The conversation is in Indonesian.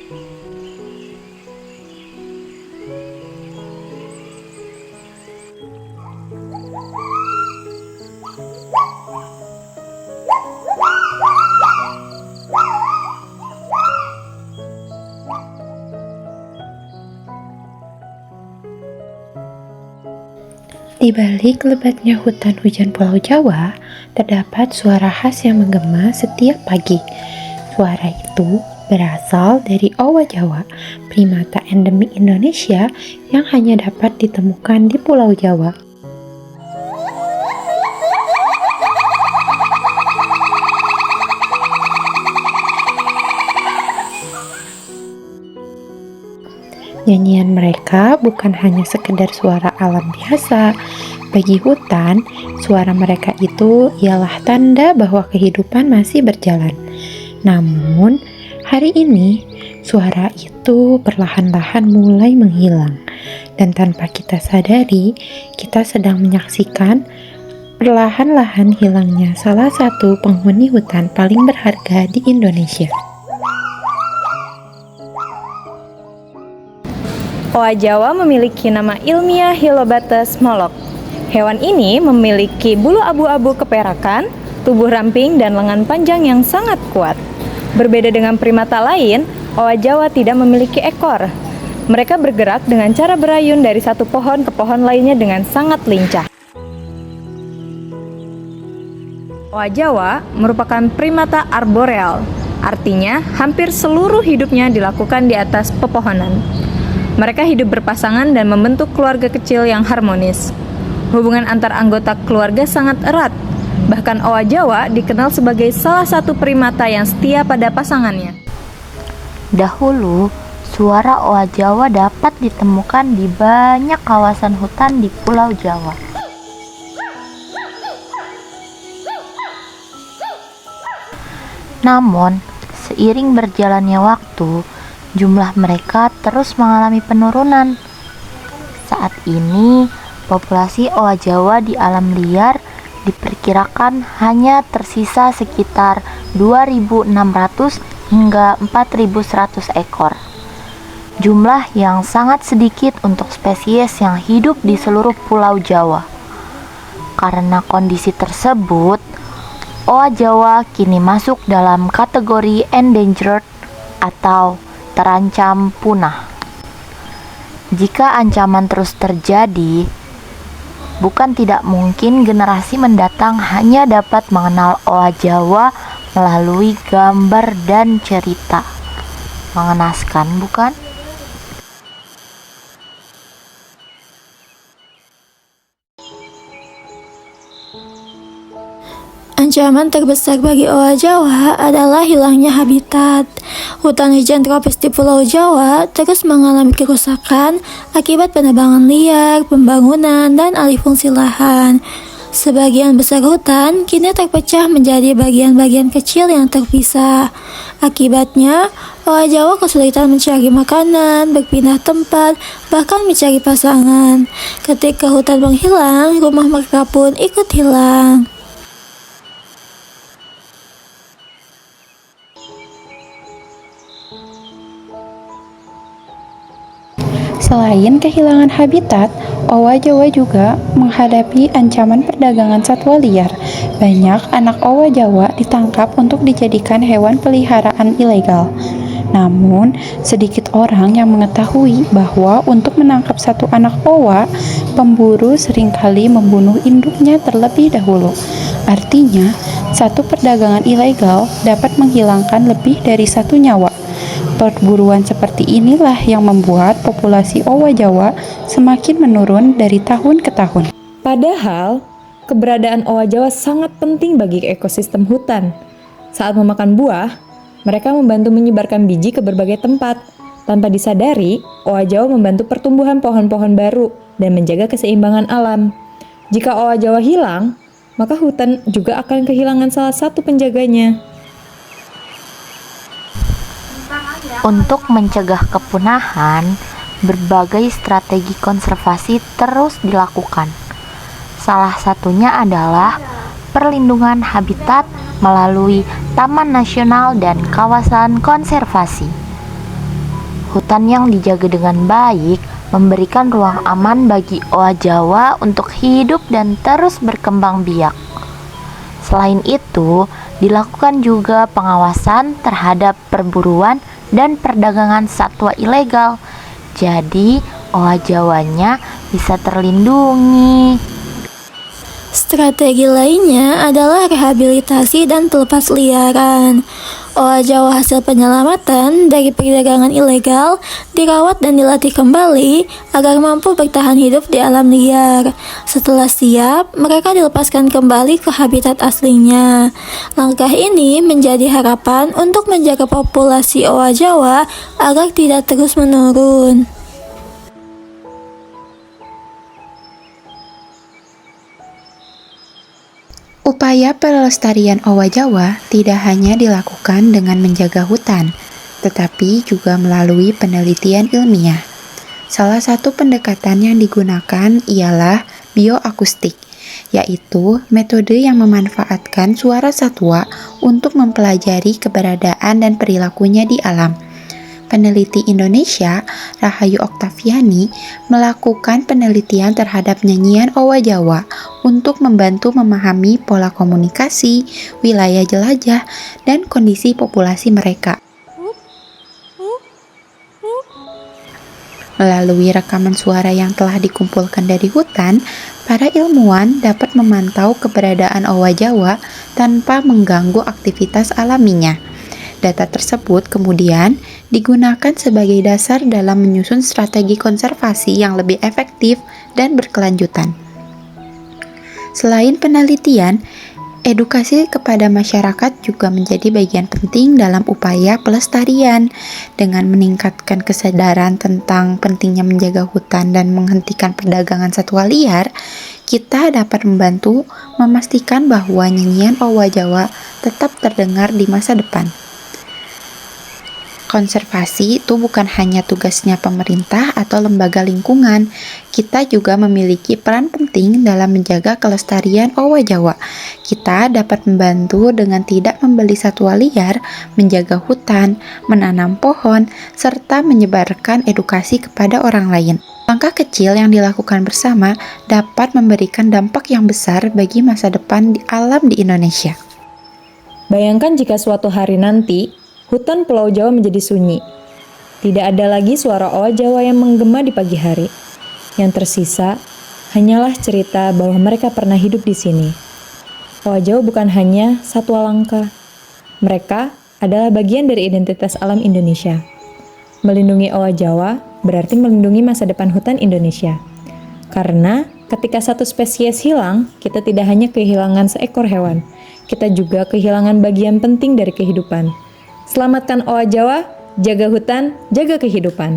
Di balik lebatnya hutan hujan Pulau Jawa, terdapat suara khas yang menggema setiap pagi. Suara itu berasal dari owa Jawa, primata endemik Indonesia yang hanya dapat ditemukan di Pulau Jawa. Nyanyian mereka bukan hanya sekedar suara alam biasa. Bagi hutan, suara mereka itu ialah tanda bahwa kehidupan masih berjalan. Namun, hari ini suara itu perlahan-lahan mulai menghilang. Dan tanpa kita sadari, kita sedang menyaksikan perlahan-lahan hilangnya salah satu penghuni hutan paling berharga di Indonesia. Owa Jawa memiliki nama ilmiah Hylobates molok. Hewan ini memiliki bulu abu-abu keperakan, tubuh ramping, dan lengan panjang yang sangat kuat. Berbeda dengan primata lain, owa Jawa tidak memiliki ekor. Mereka bergerak dengan cara berayun dari satu pohon ke pohon lainnya dengan sangat lincah. Owa Jawa merupakan primata arboreal, artinya hampir seluruh hidupnya dilakukan di atas pepohonan. Mereka hidup berpasangan dan membentuk keluarga kecil yang harmonis. Hubungan antar anggota keluarga sangat erat. Bahkan owa Jawa dikenal sebagai salah satu primata yang setia pada pasangannya. Dahulu, suara owa Jawa dapat ditemukan di banyak kawasan hutan di Pulau Jawa. Namun, seiring berjalannya waktu, jumlah mereka terus mengalami penurunan. Saat ini, populasi owa Jawa di alam liar diperkirakan hanya tersisa sekitar 2.600 hingga 4.100 ekor. Jumlah yang sangat sedikit untuk spesies yang hidup di seluruh Pulau Jawa. Karena kondisi tersebut, owa Jawa kini masuk dalam kategori endangered atau terancam punah. Jika ancaman terus terjadi, bukan tidak mungkin generasi mendatang hanya dapat mengenal owa Jawa melalui gambar dan cerita. Mengenaskan, bukan? Ancaman terbesar bagi owa Jawa adalah hilangnya habitat. Hutan hujan tropis di Pulau Jawa terus mengalami kerusakan akibat penebangan liar, pembangunan, dan alih fungsi lahan. Sebagian besar hutan kini terpecah menjadi bagian-bagian kecil yang terpisah. Akibatnya, owa Jawa kesulitan mencari makanan, berpindah tempat, bahkan mencari pasangan. Ketika hutan menghilang, rumah mereka pun ikut hilang. Selain kehilangan habitat, owa Jawa juga menghadapi ancaman perdagangan satwa liar. Banyak anak owa Jawa ditangkap untuk dijadikan hewan peliharaan ilegal. Namun, sedikit orang yang mengetahui bahwa untuk menangkap satu anak owa, pemburu seringkali membunuh induknya terlebih dahulu. Artinya, satu perdagangan ilegal dapat menghilangkan lebih dari satu nyawa. Perburuan seperti inilah yang membuat populasi owa Jawa semakin menurun dari tahun ke tahun. Padahal, keberadaan owa Jawa sangat penting bagi ekosistem hutan. Saat memakan buah, mereka membantu menyebarkan biji ke berbagai tempat. Tanpa disadari, owa Jawa membantu pertumbuhan pohon-pohon baru dan menjaga keseimbangan alam. Jika owa Jawa hilang, maka hutan juga akan kehilangan salah satu penjaganya. Untuk mencegah kepunahan, berbagai strategi konservasi terus dilakukan. Salah satunya adalah perlindungan habitat melalui taman nasional dan kawasan konservasi. Hutan yang dijaga dengan baik memberikan ruang aman bagi oa Jawa untuk hidup dan terus berkembang biak. Selain itu, dilakukan juga pengawasan terhadap perburuan dan perdagangan satwa ilegal. Jadi, oa Jawanya bisa terlindungi. Strategi lainnya adalah rehabilitasi dan pelepasliaran. Oa Jawa hasil penyelamatan dari perdagangan ilegal dirawat dan dilatih kembali agar mampu bertahan hidup di alam liar. Setelah siap, mereka dilepaskan kembali ke habitat aslinya. Langkah ini menjadi harapan untuk menjaga populasi oa Jawa agar tidak terus menurun. Upaya pelestarian owa Jawa tidak hanya dilakukan dengan menjaga hutan, tetapi juga melalui penelitian ilmiah. Salah satu pendekatan yang digunakan ialah bioakustik, yaitu metode yang memanfaatkan suara satwa untuk mempelajari keberadaan dan perilakunya di alam. Peneliti Indonesia, Rahayu Oktaviani, melakukan penelitian terhadap nyanyian owa Jawa untuk membantu memahami pola komunikasi, wilayah jelajah, dan kondisi populasi mereka. Melalui rekaman suara yang telah dikumpulkan dari hutan, para ilmuwan dapat memantau keberadaan owa Jawa tanpa mengganggu aktivitas alaminya. Data tersebut kemudian digunakan sebagai dasar dalam menyusun strategi konservasi yang lebih efektif dan berkelanjutan. Selain penelitian, edukasi kepada masyarakat juga menjadi bagian penting dalam upaya pelestarian. Dengan meningkatkan kesadaran tentang pentingnya menjaga hutan dan menghentikan perdagangan satwa liar, kita dapat membantu memastikan bahwa nyanyian owa Jawa tetap terdengar di masa depan. Konservasi itu bukan hanya tugasnya pemerintah atau lembaga lingkungan. Kita juga memiliki peran penting dalam menjaga kelestarian owa Jawa. Kita dapat membantu dengan tidak membeli satwa liar, menjaga hutan, menanam pohon, serta menyebarkan edukasi kepada orang lain. Langkah kecil yang dilakukan bersama dapat memberikan dampak yang besar bagi masa depan di alam di Indonesia. Bayangkan jika suatu hari nanti, hutan Pulau Jawa menjadi sunyi. Tidak ada lagi suara owa Jawa yang menggema di pagi hari. Yang tersisa hanyalah cerita bahwa mereka pernah hidup di sini. Owa Jawa bukan hanya satwa langka. Mereka adalah bagian dari identitas alam Indonesia. Melindungi owa Jawa berarti melindungi masa depan hutan Indonesia. Karena ketika satu spesies hilang, kita tidak hanya kehilangan seekor hewan, kita juga kehilangan bagian penting dari kehidupan. Selamatkan owa Jawa, jaga hutan, jaga kehidupan.